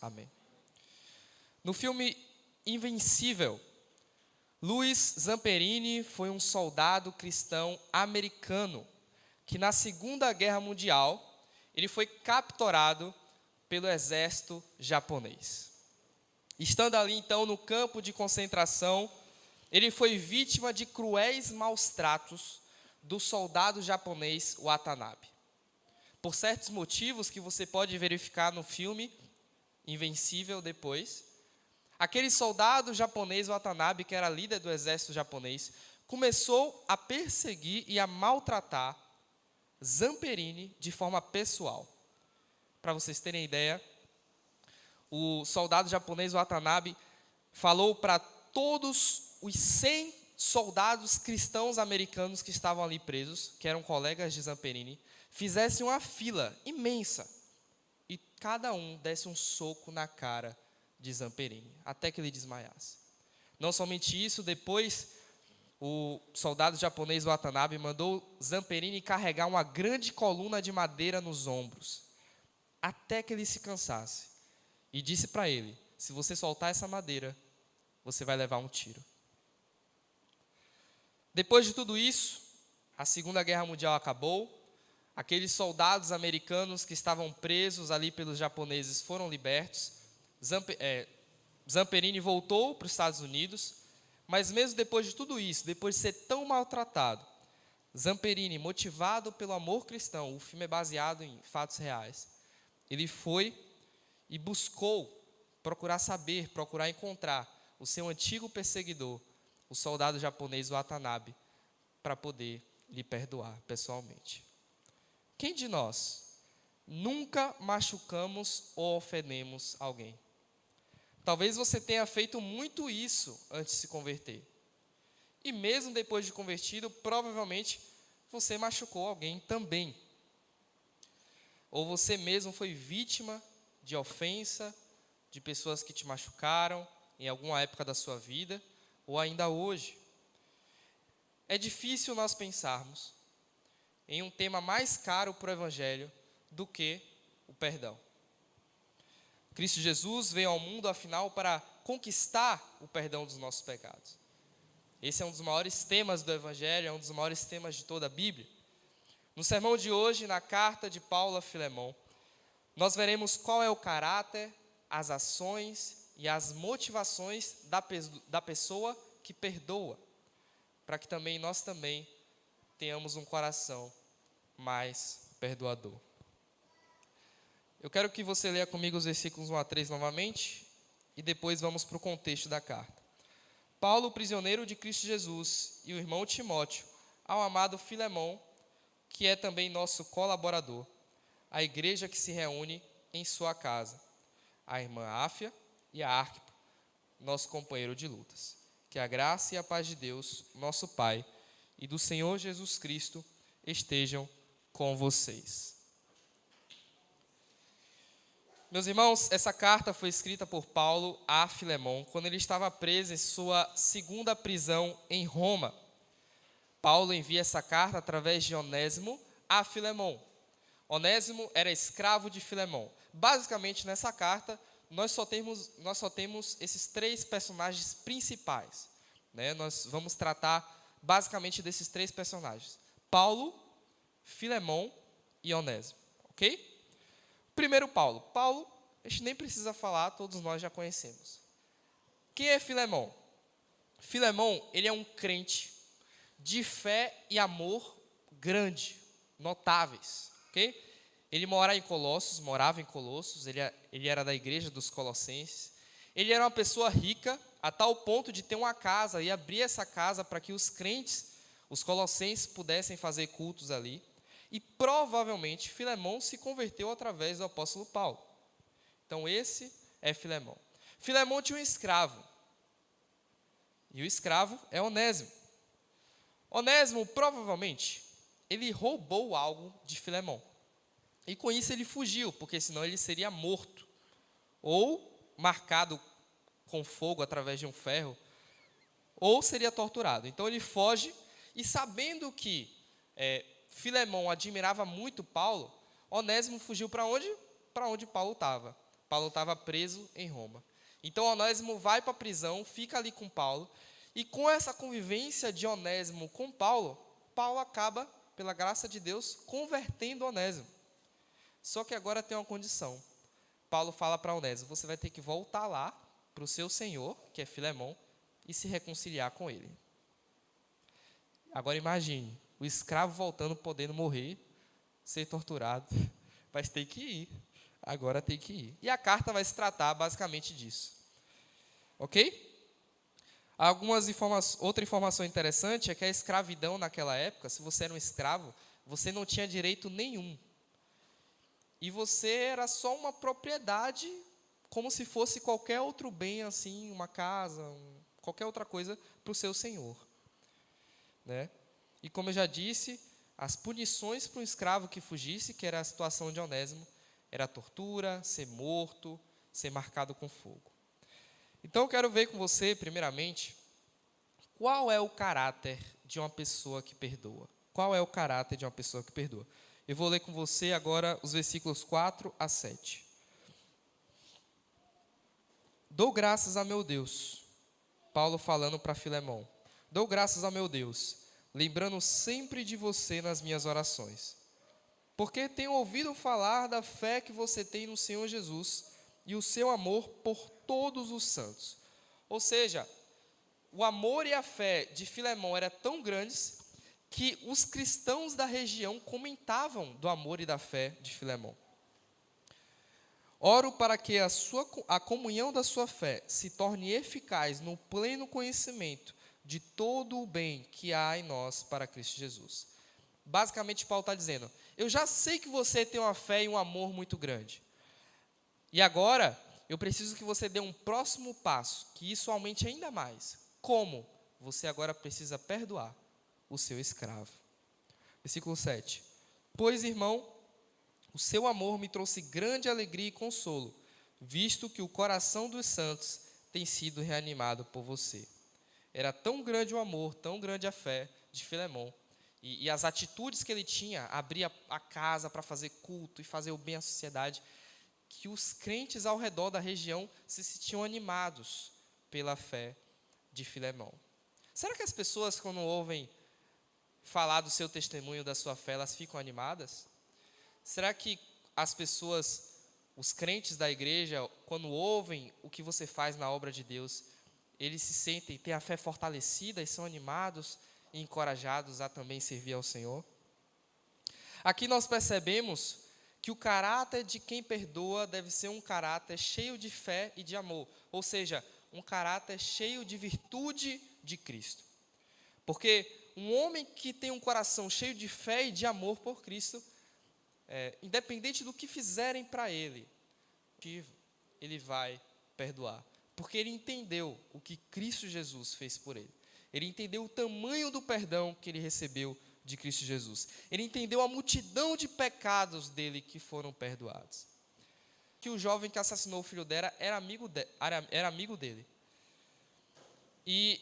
Amém. No filme Invencível, Louis Zamperini foi um soldado cristão americano que na Segunda Guerra Mundial ele foi capturado pelo exército japonês. Estando ali então no campo de concentração, ele foi vítima de cruéis maus-tratos do soldado japonês Watanabe. Por certos motivos que você pode verificar no filme Invencível depois, aquele soldado japonês Watanabe, que era líder do exército japonês, começou a perseguir e a maltratar Zamperini de forma pessoal. Para vocês terem ideia, o soldado japonês Watanabe falou para todos os 100 soldados cristãos americanos que estavam ali presos, que eram colegas de Zamperini, fizessem uma fila imensa e cada um desse um soco na cara de Zamperini, até que ele desmaiasse. Não somente isso, depois o soldado japonês Watanabe mandou Zamperini carregar uma grande coluna de madeira nos ombros, até que ele se cansasse. E disse para ele: se você soltar essa madeira, você vai levar um tiro. Depois de tudo isso, a Segunda Guerra Mundial acabou. Aqueles soldados americanos que estavam presos ali pelos japoneses foram libertos. Zamperini voltou para os Estados Unidos, mas mesmo depois de tudo isso, depois de ser tão maltratado, Zamperini, motivado pelo amor cristão, o filme é baseado em fatos reais, ele foi e buscou procurar saber, procurar encontrar o seu antigo perseguidor, o soldado japonês Watanabe, para poder lhe perdoar pessoalmente. Quem de nós nunca machucamos ou ofendemos alguém? Talvez você tenha feito muito isso antes de se converter. E mesmo depois de convertido, provavelmente você machucou alguém também. Ou você mesmo foi vítima de ofensa, de pessoas que te machucaram em alguma época da sua vida, ou ainda hoje. É difícil nós pensarmos em um tema mais caro para o Evangelho do que o perdão. Cristo Jesus veio ao mundo, afinal, para conquistar o perdão dos nossos pecados. Esse é um dos maiores temas do Evangelho, é um dos maiores temas de toda a Bíblia. No sermão de hoje, na carta de Paulo a Filemão, nós veremos qual é o caráter, as ações e as motivações da pessoa que perdoa, para que também nós também tenhamos um coração mais perdoador. Eu quero que você leia comigo os versículos 1 a 3 novamente, e depois vamos para o contexto da carta. Paulo, prisioneiro de Cristo Jesus, e o irmão Timóteo, ao amado Filemão, que é também nosso colaborador, a igreja que se reúne em sua casa, a irmã Áfia e a Arquipo, nosso companheiro de lutas. Que a graça e a paz de Deus, nosso Pai, e do Senhor Jesus Cristo estejam com vocês. Meus irmãos, essa carta foi escrita por Paulo a Filemão quando ele estava preso em sua segunda prisão em Roma. Paulo envia essa carta através de Onésimo a Filemão. Onésimo era escravo de Filemão. Basicamente, nessa carta, nós só temos esses três personagens principais, né? Nós vamos tratar basicamente desses três personagens: Paulo, Filemão e Onésimo, ok? Primeiro Paulo. Paulo, a gente nem precisa falar, todos nós já conhecemos. Quem é Filemão? Filemão, ele é um crente de fé e amor grande, notáveis, ok? Ele morava em Colossos, ele era da igreja dos Colossenses. Ele era uma pessoa rica, a tal ponto de ter uma casa e abrir essa casa para que os crentes, os colossenses, pudessem fazer cultos ali. E provavelmente Filemão se converteu através do apóstolo Paulo. Então esse é Filemão. Filemão tinha um escravo. E o escravo é Onésimo. Onésimo, provavelmente, ele roubou algo de Filemão. E com isso ele fugiu, porque senão ele seria morto. Ou marcado com fogo através de um ferro. Ou seria torturado. Então ele foge e, sabendo que Filemão admirava muito Paulo, Onésimo fugiu para onde? Para onde Paulo estava. Paulo estava preso em Roma. Então Onésimo vai para a prisão, fica ali com Paulo, e com essa convivência de Onésimo com Paulo, Paulo acaba, pela graça de Deus, convertendo Onésimo. Só que agora tem uma condição. Paulo fala para Onésimo: você vai ter que voltar lá para o seu senhor, que é Filemão, e se reconciliar com ele. Agora imagine, o escravo voltando, podendo morrer, ser torturado, mas tem que ir. Agora tem que ir. E a carta vai se tratar basicamente disso. Ok? Outra informação interessante é que a escravidão naquela época, se você era um escravo, você não tinha direito nenhum. E você era só uma propriedade, como se fosse qualquer outro bem, assim, uma casa, qualquer outra coisa para o seu senhor. Né? E como eu já disse, as punições para um escravo que fugisse, que era a situação de Onésimo, era a tortura, ser morto, ser marcado com fogo. Então eu quero ver com você, primeiramente, qual é o caráter de uma pessoa que perdoa. Qual é o caráter de uma pessoa que perdoa? Eu vou ler com você agora os versículos 4 a 7. Dou graças a meu Deus, Paulo falando para Filemão. Dou graças a meu Deus, lembrando sempre de você nas minhas orações. Porque tenho ouvido falar da fé que você tem no Senhor Jesus e o seu amor por todos os santos. Ou seja, o amor e a fé de Filemão eram tão grandes que os cristãos da região comentavam do amor e da fé de Filemão. Oro para que a comunhão da sua fé se torne eficaz no pleno conhecimento de todo o bem que há em nós para Cristo Jesus. Basicamente, Paulo está dizendo: eu já sei que você tem uma fé e um amor muito grande. E agora, eu preciso que você dê um próximo passo, que isso aumente ainda mais. Como? Você agora precisa perdoar o seu escravo. Versículo 7. Pois, irmão, o seu amor me trouxe grande alegria e consolo, visto que o coração dos santos tem sido reanimado por você. Era tão grande o amor, tão grande a fé de Filemão, e as atitudes que ele tinha, abria a casa para fazer culto e fazer o bem à sociedade, que os crentes ao redor da região se sentiam animados pela fé de Filemão. Será que as pessoas, quando ouvem falar do seu testemunho, da sua fé, elas ficam animadas? Será que as pessoas, os crentes da igreja, quando ouvem o que você faz na obra de Deus, eles se sentem, têm a fé fortalecida e são animados e encorajados a também servir ao Senhor? Aqui nós percebemos que o caráter de quem perdoa deve ser um caráter cheio de fé e de amor, ou seja, um caráter cheio de virtude de Cristo. Porque um homem que tem um coração cheio de fé e de amor por Cristo, independente do que fizerem para ele vai perdoar. Porque ele entendeu o que Cristo Jesus fez por ele. Ele entendeu o tamanho do perdão que ele recebeu de Cristo Jesus. Ele entendeu a multidão de pecados dele que foram perdoados. Que o jovem que assassinou o filho dela era amigo dele. E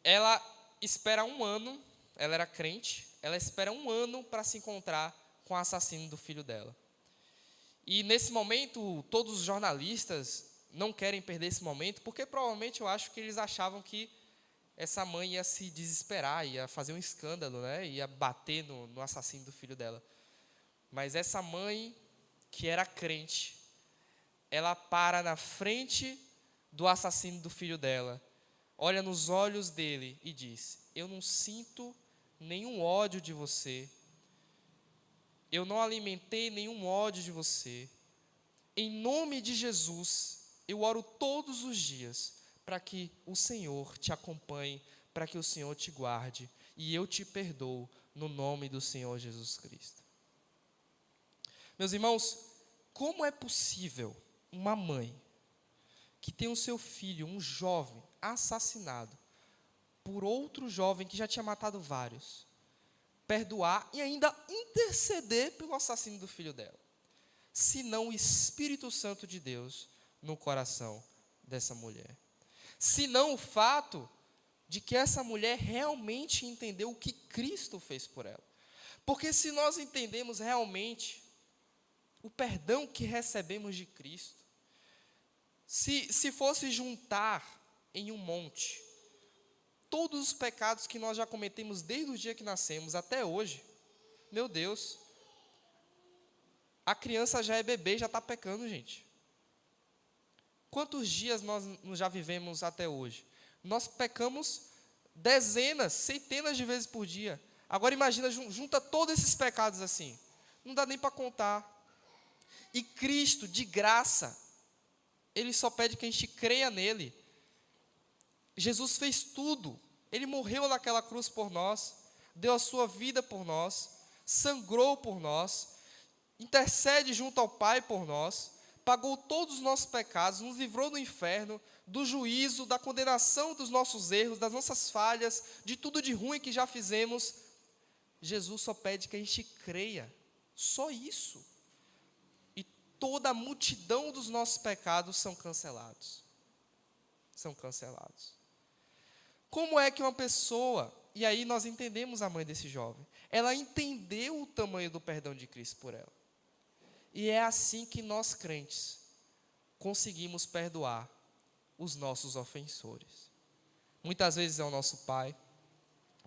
ela espera 1 ano, ela era crente, ela espera 1 ano para se encontrar com o assassino do filho dela. E nesse momento, todos os jornalistas não querem perder esse momento, porque provavelmente eu acho que eles achavam que essa mãe ia se desesperar, ia fazer um escândalo, né? Ia bater no assassino do filho dela. Mas essa mãe, que era crente, ela para na frente do assassino do filho dela, olha nos olhos dele e diz: eu não sinto nenhum ódio de você, eu não alimentei nenhum ódio de você. Em nome de Jesus, eu oro todos os dias para que o Senhor te acompanhe, para que o Senhor te guarde, e eu te perdoo no nome do Senhor Jesus Cristo. Meus irmãos, como é possível uma mãe que tem o seu filho, um jovem, assassinado por outro jovem que já tinha matado vários, perdoar e ainda interceder pelo assassino do filho dela, senão o Espírito Santo de Deus no coração dessa mulher? Senão o fato de que essa mulher realmente entendeu o que Cristo fez por ela. Porque se nós entendemos realmente o perdão que recebemos de Cristo, Se fosse juntar em um monte todos os pecados que nós já cometemos desde o dia que nascemos até hoje, meu Deus, a criança já é bebê e já está pecando, gente. Quantos dias nós já vivemos até hoje? Nós pecamos dezenas, centenas de vezes por dia. Agora imagina, junta todos esses pecados assim. Não dá nem para contar. E Cristo, de graça, Ele só pede que a gente creia nele. Jesus fez tudo. Ele morreu naquela cruz por nós, deu a sua vida por nós, sangrou por nós, intercede junto ao Pai por nós, pagou todos os nossos pecados, nos livrou do inferno, do juízo, da condenação dos nossos erros, das nossas falhas, de tudo de ruim que já fizemos. Jesus só pede que a gente creia, só isso. E toda a multidão dos nossos pecados são cancelados. São cancelados. Como é que uma pessoa, e aí nós entendemos a mãe desse jovem, ela entendeu o tamanho do perdão de Cristo por ela. E é assim que nós crentes conseguimos perdoar os nossos ofensores. Muitas vezes é o nosso pai,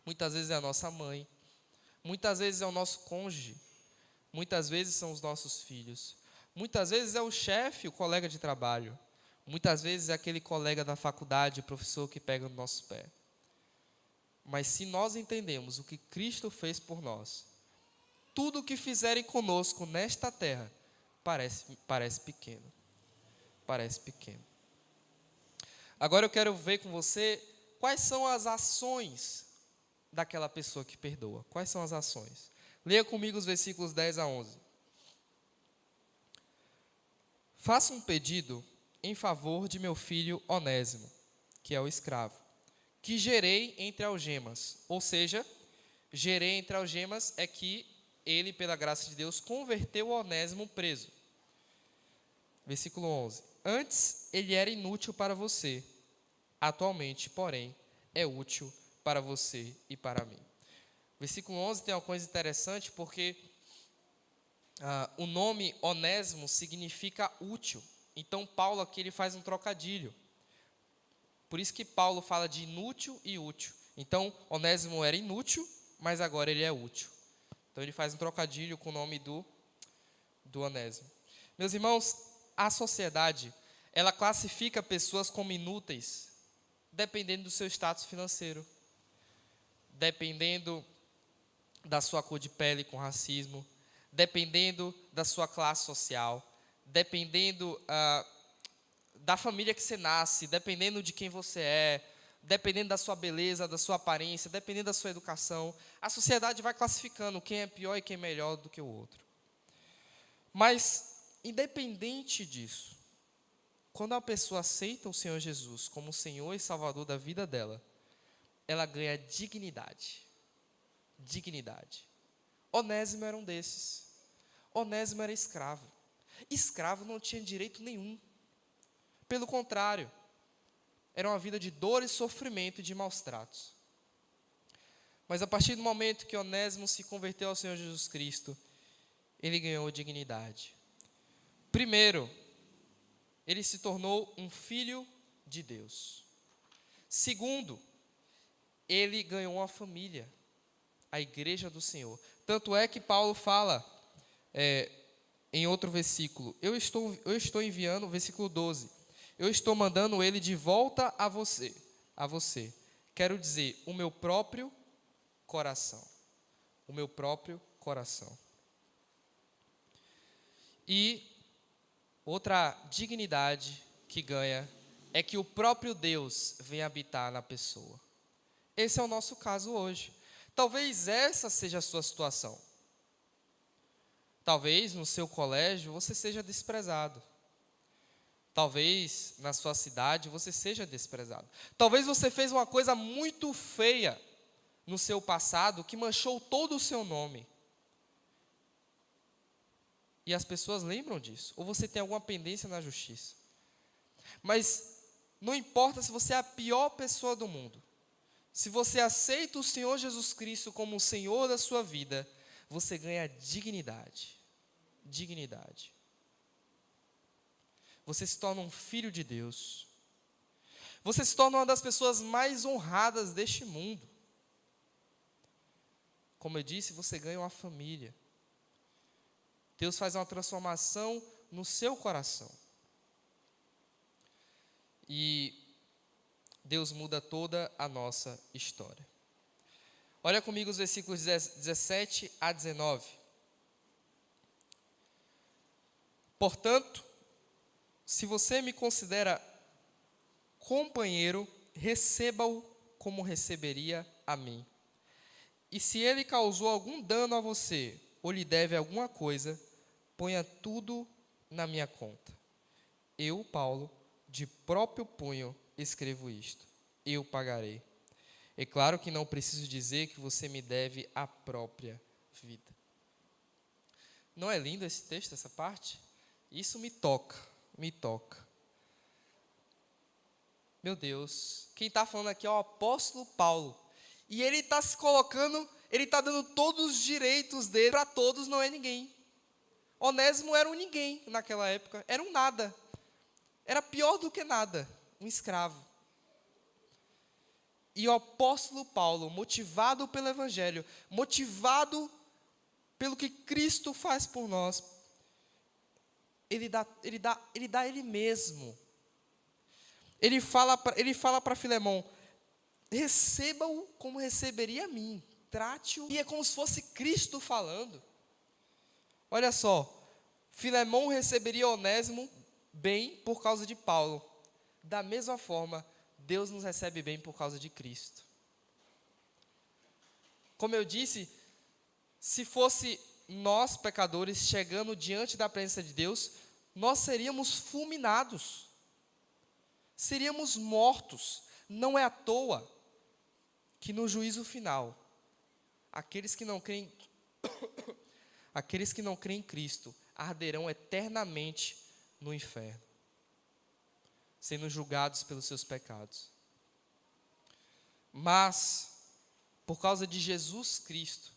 muitas vezes é a nossa mãe, muitas vezes é o nosso cônjuge, muitas vezes são os nossos filhos, muitas vezes é o chefe, o colega de trabalho, muitas vezes é aquele colega da faculdade, o professor que pega no nosso pé. Mas se nós entendemos o que Cristo fez por nós, tudo o que fizerem conosco nesta terra parece pequeno. Parece pequeno. Agora eu quero ver com você quais são as ações daquela pessoa que perdoa. Quais são as ações? Leia comigo os versículos 10 a 11. Faça um pedido em favor de meu filho Onésimo, que é o escravo, que gerei entre algemas. Ou seja, gerei entre algemas é que ele, pela graça de Deus, converteu o Onésimo preso. Versículo 11. Antes ele era inútil para você, atualmente, porém, é útil para você e para mim. Versículo 11 tem uma coisa interessante, porque o nome Onésimo significa útil. Então, Paulo aqui ele faz um trocadilho. Por isso que Paulo fala de inútil e útil. Então, Onésimo era inútil, mas agora ele é útil. Então, ele faz um trocadilho com o nome do Onésimo. Meus irmãos, a sociedade, ela classifica pessoas como inúteis, dependendo do seu status financeiro, dependendo da sua cor de pele com racismo, dependendo da sua classe social, dependendo da família que você nasce, dependendo de quem você é, dependendo da sua beleza, da sua aparência, dependendo da sua educação. A sociedade vai classificando quem é pior e quem é melhor do que o outro. Mas, independente disso, quando a pessoa aceita o Senhor Jesus como Senhor e Salvador da vida dela, ela ganha dignidade. Dignidade. Onésimo era um desses. Onésimo era escravo. Escravo não tinha direito nenhum. Pelo contrário, era uma vida de dor e sofrimento e de maus tratos. Mas a partir do momento que Onésimo se converteu ao Senhor Jesus Cristo, ele ganhou dignidade. Primeiro, ele se tornou um filho de Deus. Segundo, ele ganhou uma família, a igreja do Senhor. Tanto é que Paulo fala em outro versículo, eu estou enviando, versículo 12, eu estou mandando ele de volta a você. Quero dizer, o meu próprio coração. O meu próprio coração. E outra dignidade que ganha é que o próprio Deus vem habitar na pessoa. Esse é o nosso caso hoje. Talvez essa seja a sua situação. Talvez no seu colégio você seja desprezado. Talvez na sua cidade você seja desprezado. Talvez você fez uma coisa muito feia no seu passado que manchou todo o seu nome. E as pessoas lembram disso. Ou você tem alguma pendência na justiça. Mas não importa se você é a pior pessoa do mundo. Se você aceita o Senhor Jesus Cristo como o Senhor da sua vida, você ganha dignidade. Dignidade. você se torna um filho de Deus. Você se torna uma das pessoas mais honradas deste mundo. Como eu disse, você ganha uma família. Deus faz uma transformação no seu coração. E Deus muda toda a nossa história. Olha comigo os versículos 17 a 19. Portanto, se você me considera companheiro, receba-o como receberia a mim. E se ele causou algum dano a você, ou lhe deve alguma coisa, ponha tudo na minha conta. Eu, Paulo, de próprio punho escrevo isto. Eu pagarei. É claro que não preciso dizer que você me deve a própria vida. Não é lindo esse texto, essa parte? Isso me toca, me toca. Meu Deus, quem está falando aqui é o apóstolo Paulo. E ele está se colocando, ele está dando todos os direitos dele para todos, não é ninguém. Onésimo era um ninguém naquela época, era um nada. Era pior do que nada, um escravo. E o apóstolo Paulo, motivado pelo evangelho, motivado pelo que Cristo faz por nós, ele dá ele mesmo. Ele fala para Filemão, receba-o como receberia a mim, trate-o, e é como se fosse Cristo falando. Olha só, Filemão receberia Onésimo bem por causa de Paulo. Da mesma forma, Deus nos recebe bem por causa de Cristo. Como eu disse, se fosse nós, pecadores, chegando diante da presença de Deus, nós seríamos fulminados. Seríamos mortos. Não é à toa que no juízo final, aqueles que não creem em Cristo arderão eternamente no inferno, sendo julgados pelos seus pecados. Mas, por causa de Jesus Cristo,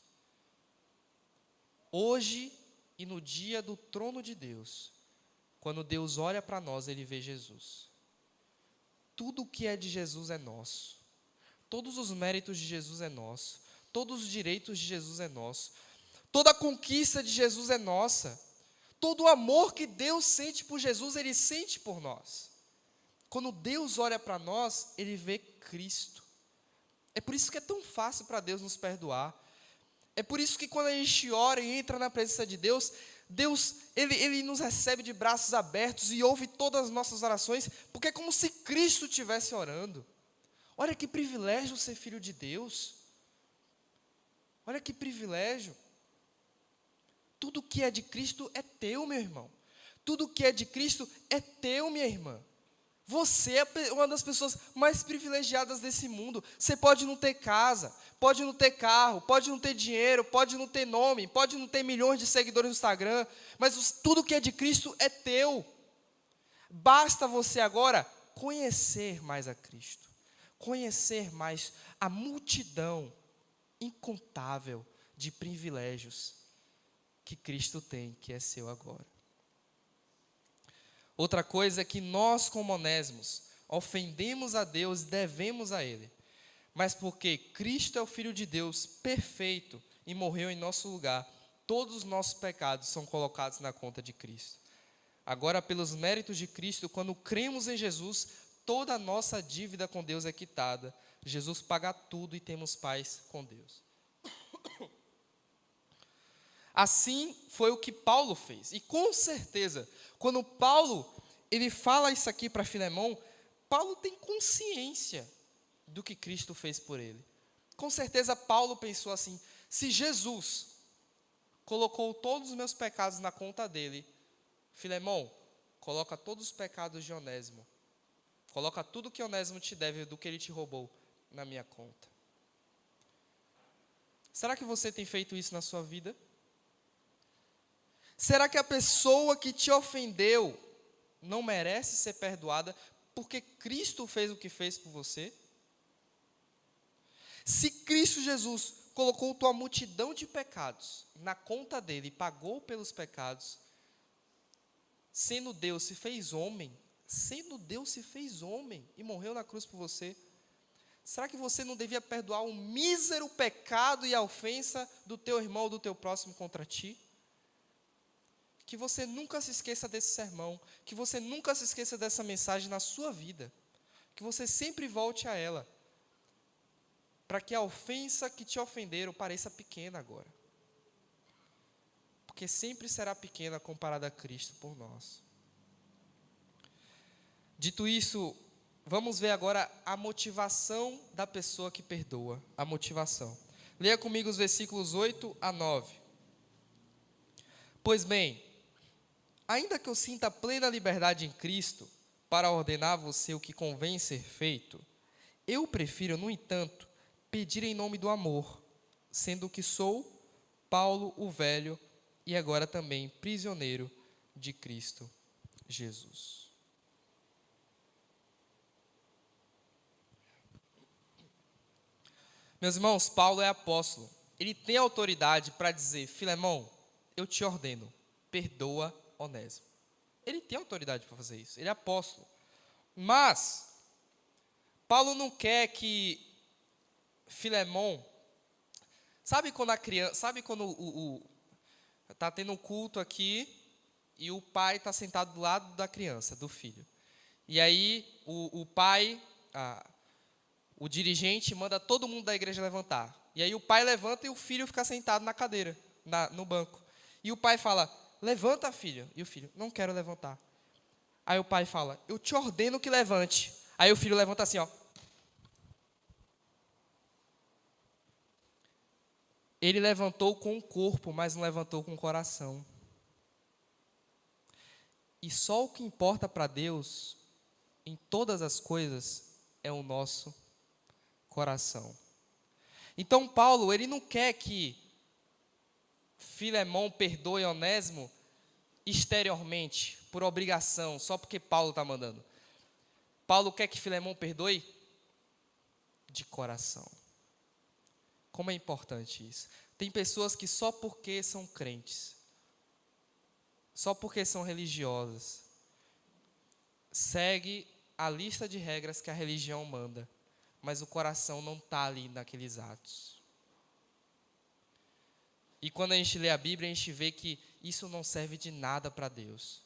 hoje e no dia do trono de Deus, quando Deus olha para nós, Ele vê Jesus. Tudo o que é de Jesus é nosso. Todos os méritos de Jesus é nosso. Todos os direitos de Jesus é nosso. Toda a conquista de Jesus é nossa. Todo o amor que Deus sente por Jesus, Ele sente por nós. Quando Deus olha para nós, Ele vê Cristo. É por isso que é tão fácil para Deus nos perdoar. É por isso que quando a gente ora e entra na presença de Deus, Ele nos recebe de braços abertos e ouve todas as nossas orações, porque é como se Cristo estivesse orando. Olha que privilégio ser filho de Deus. Olha que privilégio. Tudo que é de Cristo é teu, meu irmão. Tudo que é de Cristo é teu, minha irmã. Você é uma das pessoas mais privilegiadas desse mundo. Você pode não ter casa, pode não ter carro, pode não ter dinheiro, pode não ter nome, pode não ter milhões de seguidores no Instagram, mas tudo que é de Cristo é teu. Basta você agora conhecer mais a Cristo, conhecer mais a multidão incontável de privilégios que Cristo tem, que é seu agora. Outra coisa é que nós, como Onésimos, ofendemos a Deus e devemos a Ele. Mas porque Cristo é o Filho de Deus perfeito e morreu em nosso lugar, todos os nossos pecados são colocados na conta de Cristo. Agora, pelos méritos de Cristo, quando cremos em Jesus, toda a nossa dívida com Deus é quitada. Jesus paga tudo e temos paz com Deus. Assim foi o que Paulo fez. E com certeza, quando Paulo ele fala isso aqui para Filemão, Paulo tem consciência do que Cristo fez por ele. Com certeza Paulo pensou assim, se Jesus colocou todos os meus pecados na conta dele, Filemão, coloca todos os pecados de Onésimo. Coloca tudo que Onésimo te deve do que ele te roubou na minha conta. Será que você tem feito isso na sua vida? Será que a pessoa que te ofendeu não merece ser perdoada porque Cristo fez o que fez por você? Se Cristo Jesus colocou tua multidão de pecados na conta dele e pagou pelos pecados, sendo Deus, se fez homem, e morreu na cruz por você, será que você não devia perdoar o mísero pecado e a ofensa do teu irmão ou do teu próximo contra ti? Que você nunca se esqueça desse sermão, que você nunca se esqueça dessa mensagem na sua vida, que você sempre volte a ela, para que a ofensa que te ofenderam pareça pequena agora. Porque sempre será pequena comparada a Cristo por nós. Dito isso, vamos ver agora a motivação da pessoa que perdoa. A motivação. Leia comigo os versículos 8 a 9. Pois bem, ainda que eu sinta plena liberdade em Cristo para ordenar a você o que convém ser feito, eu prefiro, no entanto, pedir em nome do amor, sendo que sou Paulo o velho e agora também prisioneiro de Cristo Jesus. Meus irmãos, Paulo é apóstolo. Ele tem autoridade para dizer: Filemão, eu te ordeno, perdoa Onésimo. Ele tem autoridade para fazer isso, ele é apóstolo. Mas Paulo não quer que Filemão, sabe quando a criança, tá tendo um culto aqui e o pai está sentado do lado da criança, do filho. E aí o pai, o dirigente manda todo mundo da igreja levantar. E aí o pai levanta e o filho fica sentado na cadeira, no banco. E o pai fala: levanta, filho. E o filho: não quero levantar. Aí o pai fala: eu te ordeno que levante. Aí o filho levanta assim, ó. Ele levantou com o corpo, mas não levantou com o coração. E só o que importa para Deus, em todas as coisas, é o nosso coração. Então Paulo, ele não quer que Filemão perdoe Onésimo exteriormente, por obrigação, só porque Paulo está mandando. Paulo quer que Filemão perdoe de coração. Como é importante isso. Tem pessoas que só porque são crentes, só porque são religiosas, segue a lista de regras que a religião manda, mas o coração não está ali naqueles atos. E quando a gente lê a Bíblia, a gente vê que isso não serve de nada para Deus.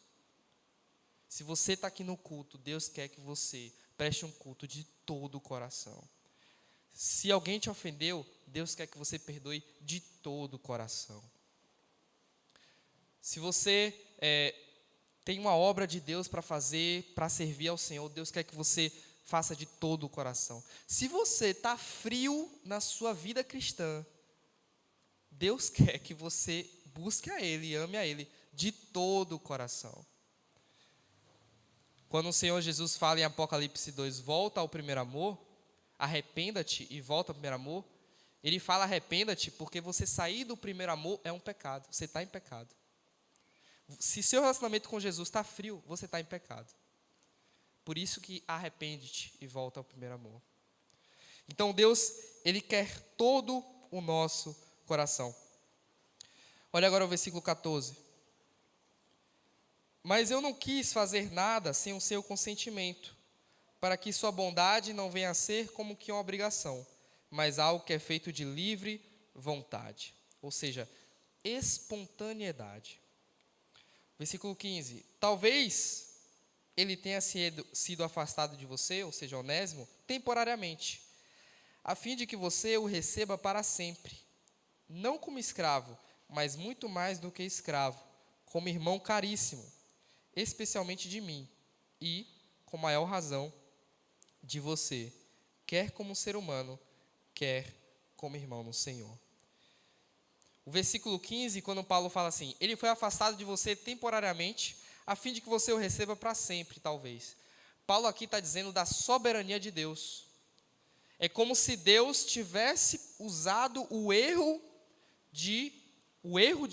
Se você está aqui no culto, Deus quer que você preste um culto de todo o coração. Se alguém te ofendeu, Deus quer que você perdoe de todo o coração. Se você tem uma obra de Deus para fazer, para servir ao Senhor, Deus quer que você faça de todo o coração. Se você está frio na sua vida cristã, Deus quer que você busque a Ele, ame a Ele de todo o coração. Quando o Senhor Jesus fala em Apocalipse 2, volta ao primeiro amor, arrependa-te e volta ao primeiro amor, Ele fala arrependa-te porque você sair do primeiro amor é um pecado, você está em pecado. Se seu relacionamento com Jesus está frio, você está em pecado. Por isso que arrepende-te e volta ao primeiro amor. Então Deus, Ele quer todo o nosso coração. Olha agora o versículo 14. Mas eu não quis fazer nada sem o seu consentimento, para que sua bondade não venha a ser como que uma obrigação, mas algo que é feito de livre vontade. Ou seja, espontaneidade. Versículo 15. Talvez ele tenha sido afastado de você, ou seja, Onésimo, temporariamente, a fim de que você o receba para sempre, não como escravo, mas muito mais do que escravo, como irmão caríssimo, especialmente de mim, e, com maior razão, de você, quer como ser humano, quer como irmão no Senhor. O versículo 15, quando Paulo fala assim, ele foi afastado de você temporariamente, a fim de que você o receba para sempre, talvez. Paulo aqui está dizendo da soberania de Deus. É como se Deus tivesse usado o erro de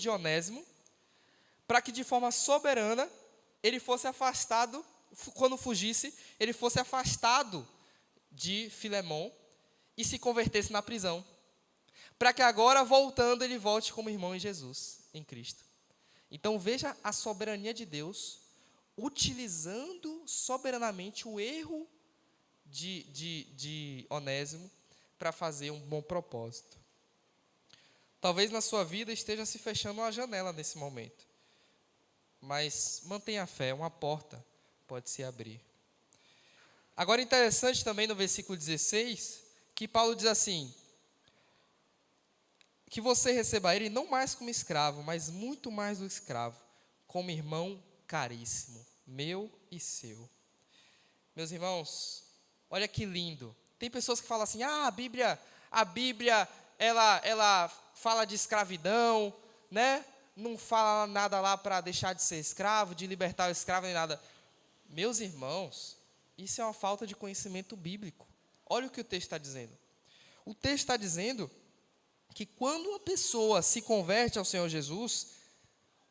Onésimo, para que de forma soberana, ele fosse afastado, quando fugisse, ele fosse afastado de Filemão e se convertesse na prisão. Para que agora, voltando, ele volte como irmão em Jesus, em Cristo. Então veja a soberania de Deus, utilizando soberanamente o erro de Onésimo para fazer um bom propósito. Talvez na sua vida esteja se fechando uma janela nesse momento, mas mantenha a fé, uma porta pode se abrir. Agora, interessante também no versículo 16, que Paulo diz assim: que você receba ele não mais como escravo, mas muito mais do escravo, como irmão caríssimo, meu e seu. Meus irmãos, olha que lindo. Tem pessoas que falam assim: a Bíblia, ela fala de escravidão, né? Não fala nada lá para deixar de ser escravo, de libertar o escravo, nem nada. Meus irmãos, isso é uma falta de conhecimento bíblico. Olha o que o texto está dizendo. O texto está dizendo que quando uma pessoa se converte ao Senhor Jesus,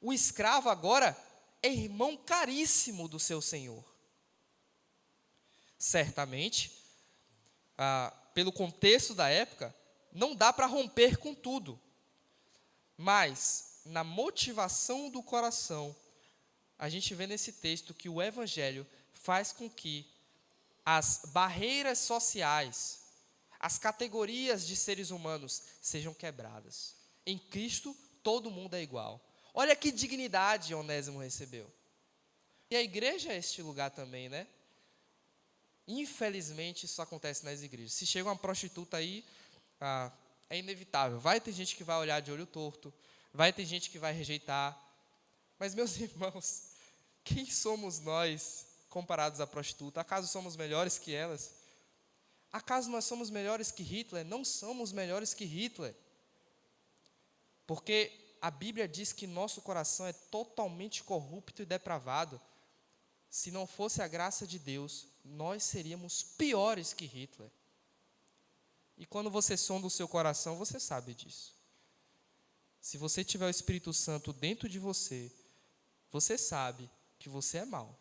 o escravo agora é irmão caríssimo do seu Senhor. Certamente, pelo contexto da época, não dá para romper com tudo. Mas, na motivação do coração, a gente vê nesse texto que o Evangelho faz com que as barreiras sociais, as categorias de seres humanos sejam quebradas. Em Cristo, todo mundo é igual. Olha que dignidade Onésimo recebeu. E a igreja é este lugar também, né? Infelizmente, isso acontece nas igrejas. Se chega uma prostituta aí, é inevitável. Vai ter gente que vai olhar de olho torto, vai ter gente que vai rejeitar. Mas, meus irmãos, quem somos nós comparados à prostituta? Acaso somos melhores que elas? Acaso nós somos melhores que Hitler? Não somos melhores que Hitler. Porque a Bíblia diz que nosso coração é totalmente corrupto e depravado. Se não fosse a graça de Deus, nós seríamos piores que Hitler. E quando você sonda o seu coração, você sabe disso. Se você tiver o Espírito Santo dentro de você, você sabe que você é mau.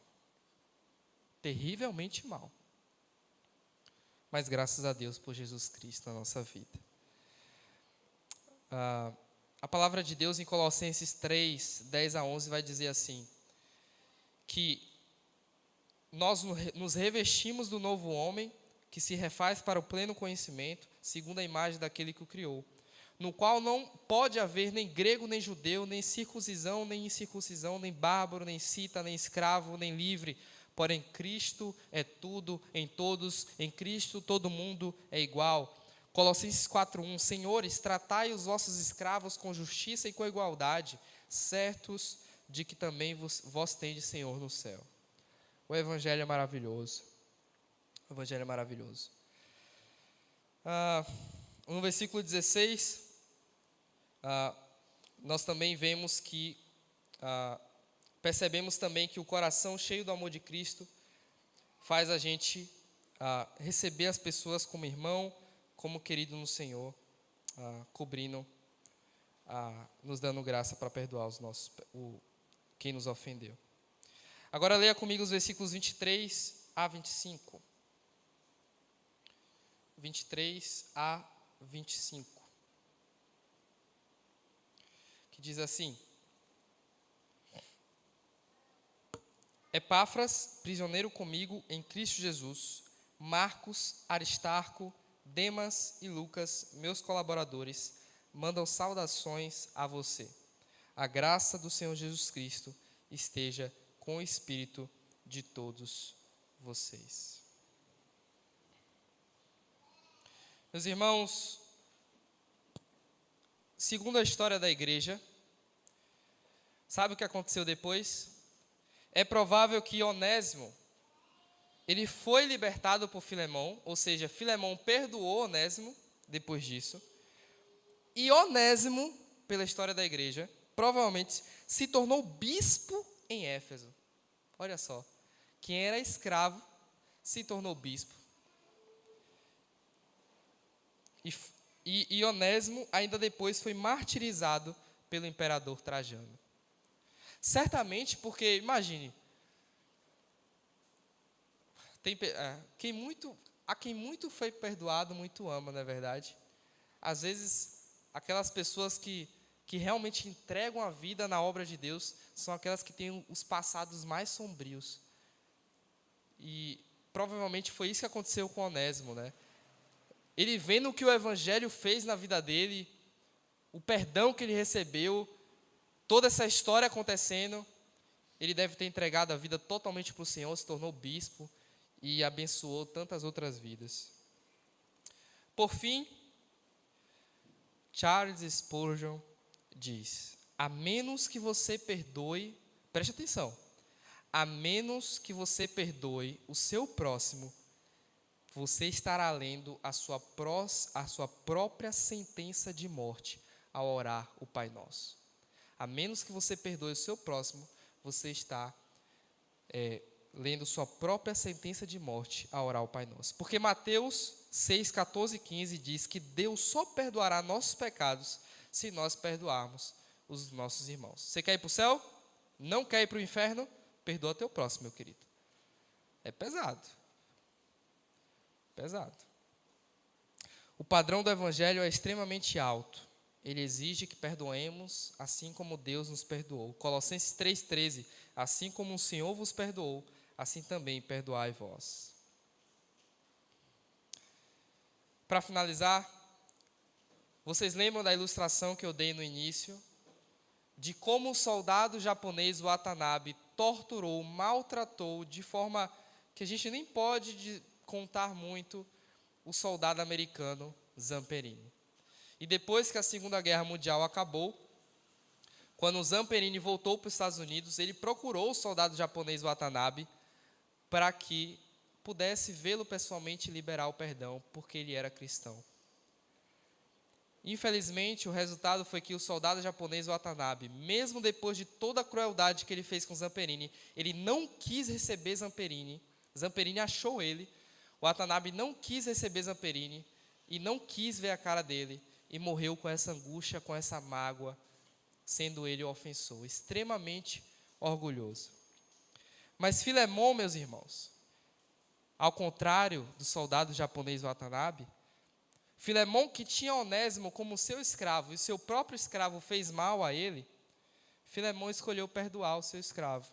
Terrivelmente mau. Mas graças a Deus por Jesus Cristo na nossa vida. A palavra de Deus em Colossenses 3, 10 a 11 vai dizer assim, que nós nos revestimos do novo homem, que se refaz para o pleno conhecimento, segundo a imagem daquele que o criou, no qual não pode haver nem grego, nem judeu, nem circuncisão, nem incircuncisão, nem bárbaro, nem cita, nem escravo, nem livre, porém Cristo é tudo em todos, em Cristo todo mundo é igual. Colossenses 4:1, Senhores, tratai os vossos escravos com justiça e com igualdade, certos de que também vós tendes Senhor no céu. O Evangelho é maravilhoso. O Evangelho é maravilhoso. No versículo 16, nós também vemos que, percebemos também que o coração cheio do amor de Cristo faz a gente receber as pessoas como irmão, como querido no Senhor, cobrindo, nos dando graça para perdoar quem nos ofendeu. Agora leia comigo os versículos 23 a 25. 23 a 25. Que diz assim: Epáfras, prisioneiro comigo em Cristo Jesus, Marcos, Aristarco, Demas e Lucas, meus colaboradores, mandam saudações a você. A graça do Senhor Jesus Cristo esteja com o espírito de todos vocês. Meus irmãos, segundo a história da igreja, sabe o que aconteceu depois? É provável que Onésimo, ele foi libertado por Filemão, ou seja, Filemão perdoou Onésimo depois disso, e Onésimo, pela história da igreja, provavelmente se tornou bispo em Éfeso. Olha só, quem era escravo se tornou bispo. E Onésimo ainda depois foi martirizado pelo imperador Trajano. Certamente porque, imagine, a quem muito foi perdoado, muito ama, não é verdade? Às vezes, aquelas pessoas que que realmente entregam a vida na obra de Deus, são aquelas que têm os passados mais sombrios. E provavelmente foi isso que aconteceu com Onésimo, né? Ele vendo o que o Evangelho fez na vida dele, o perdão que ele recebeu, toda essa história acontecendo, ele deve ter entregado a vida totalmente para o Senhor, se tornou bispo e abençoou tantas outras vidas. Por fim, Charles Spurgeon diz: a menos que você perdoe, preste atenção, a menos que você perdoe o seu próximo, você estará lendo a sua própria sentença de morte ao orar o Pai Nosso. A menos que você perdoe o seu próximo, você está lendo sua própria sentença de morte ao orar o Pai Nosso. Porque Mateus 6, 14 e 15 diz que Deus só perdoará nossos pecados se nós perdoarmos os nossos irmãos. Você quer ir para o céu? Não quer ir para o inferno? Perdoa teu próximo, meu querido. É pesado. Pesado. O padrão do Evangelho é extremamente alto. Ele exige que perdoemos assim como Deus nos perdoou. Colossenses 3,13, assim como o Senhor vos perdoou, assim também perdoai vós. Para finalizar, vocês lembram da ilustração que eu dei no início? De como o soldado japonês Watanabe torturou, maltratou, de forma que a gente nem pode contar muito, o soldado americano Zamperini. E depois que a Segunda Guerra Mundial acabou, quando o Zamperini voltou para os Estados Unidos, ele procurou o soldado japonês Watanabe para que pudesse vê-lo pessoalmente e liberar o perdão, porque ele era cristão. Infelizmente, o resultado foi que o soldado japonês Watanabe, mesmo depois de toda a crueldade que ele fez com Zamperini, ele não quis receber Zamperini. Zamperini achou ele. Watanabe não quis receber Zamperini e não quis ver a cara dele e morreu com essa angústia, com essa mágoa, sendo ele o ofensor, extremamente orgulhoso. Mas Filemon, meus irmãos, ao contrário do soldado japonês Watanabe, Filemon, que tinha Onésimo como seu escravo, e seu próprio escravo fez mal a ele, Filemon escolheu perdoar o seu escravo.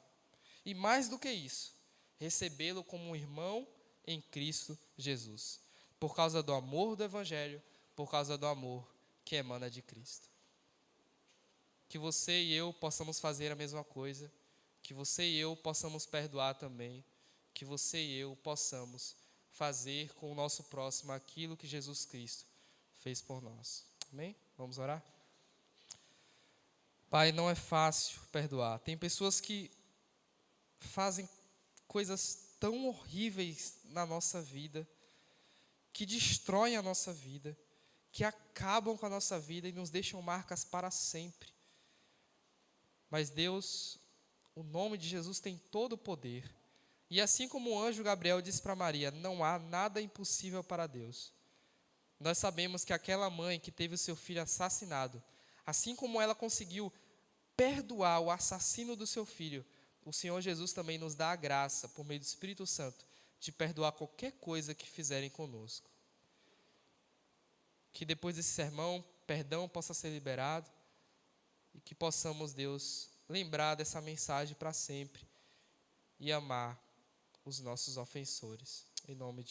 E mais do que isso, recebê-lo como um irmão em Cristo Jesus, por causa do amor do Evangelho, por causa do amor que emana de Cristo. Que você e eu possamos fazer a mesma coisa, que você e eu possamos perdoar também, que você e eu possamos fazer com o nosso próximo aquilo que Jesus Cristo fez por nós. Amém? Vamos orar? Pai, não é fácil perdoar. Tem pessoas que fazem coisas tão horríveis na nossa vida, que destroem a nossa vida, que acabam com a nossa vida e nos deixam marcas para sempre. Mas Deus, o nome de Jesus tem todo o poder. E assim como o anjo Gabriel disse para Maria, não há nada impossível para Deus. Nós sabemos que aquela mãe que teve o seu filho assassinado, assim como ela conseguiu perdoar o assassino do seu filho, o Senhor Jesus também nos dá a graça, por meio do Espírito Santo, de perdoar qualquer coisa que fizerem conosco. Que depois desse sermão, perdão possa ser liberado e que possamos, Deus, lembrar dessa mensagem para sempre e amar os nossos ofensores. Em nome de